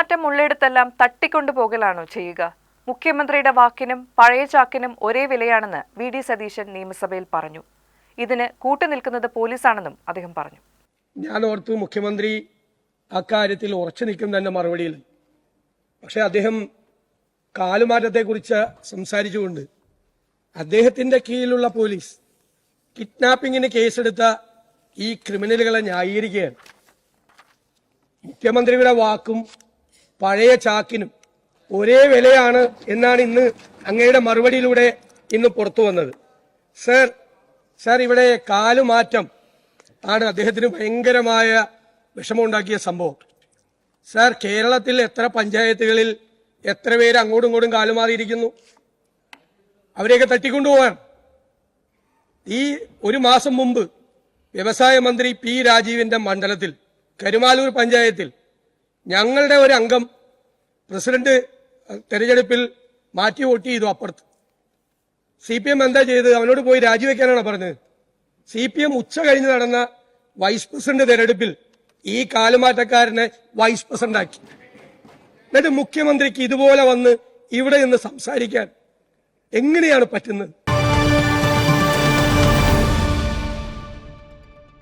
കാലുമാറ്റം ഉള്ളിടത്തെല്ലാം തട്ടിക്കൊണ്ടുപോകലാണോ ചെയ്യുക? മുഖ്യമന്ത്രിയുടെ വാക്കിനും പഴയ ചാക്കിനും ഒരേ വിലയാണെന്ന് വി ഡി സതീശൻ നിയമസഭയിൽ പറഞ്ഞു. ഇതിന് കൂട്ടുനിൽക്കുന്നത് പോലീസാണെന്നും അദ്ദേഹം പറഞ്ഞു. ഞാൻ ഓർത്തു മുഖ്യമന്ത്രി അക്കാര്യത്തിൽ ഉറച്ചു നിൽക്കും തന്നെ മറുപടിയിൽ. പക്ഷെ അദ്ദേഹം കാലുമാറ്റത്തെക്കുറിച്ച് സംസാരിച്ചുകൊണ്ട് അദ്ദേഹത്തിന്റെ കീഴിലുള്ള പോലീസ് കിഡ്നാപ്പിങ്ങിന് കേസെടുത്ത ഈ ക്രിമിനലുകളെ ന്യായീകരിക്കുകയാണ്. മുഖ്യമന്ത്രിയുടെ വാക്കും പഴയ ചാക്കിനും ഒരേ വിലയാണ് എന്നാണ് ഇന്ന് അങ്ങയുടെ മറുപടിയിലൂടെ ഇന്ന് പുറത്തു വന്നത്. സർ ഇവിടെ കാലുമാറ്റം ആണ് അദ്ദേഹത്തിന് ഭയങ്കരമായ വിഷമമുണ്ടാക്കിയ സംഭവം. സർ, കേരളത്തിൽ എത്ര പഞ്ചായത്തുകളിൽ എത്ര പേര് അങ്ങോട്ടും ഇങ്ങോട്ടും കാലുമാറിയിരിക്കുന്നു? അവരെയൊക്കെ തട്ടിക്കൊണ്ടുപോകാൻ ഈ ഒരു മാസം മുമ്പ് വ്യവസായ മന്ത്രി പി രാജീവിന്റെ മണ്ഡലത്തിൽ കരുമാലൂർ പഞ്ചായത്തിൽ ഞങ്ങളുടെ ഒരു അംഗം പ്രസിഡന്റ് തെരഞ്ഞെടുപ്പിൽ മാറ്റി വോട്ട് ചെയ്തു. അപ്പുറത്ത് CPM എന്താ ചെയ്തത്? അവനോട് പോയി രാജിവെക്കാനാണ് പറഞ്ഞത്. CPM ഉച്ച കഴിഞ്ഞ് നടന്ന വൈസ് പ്രസിഡന്റ് തെരഞ്ഞെടുപ്പിൽ ഈ കാലുമാറ്റക്കാരനെ വൈസ് പ്രസിഡന്റ് ആക്കി. എന്നിട്ട് മുഖ്യമന്ത്രിക്ക് ഇതുപോലെ വന്ന് ഇവിടെ നിന്ന് സംസാരിക്കാൻ എങ്ങനെയാണ് പറ്റുന്നത്?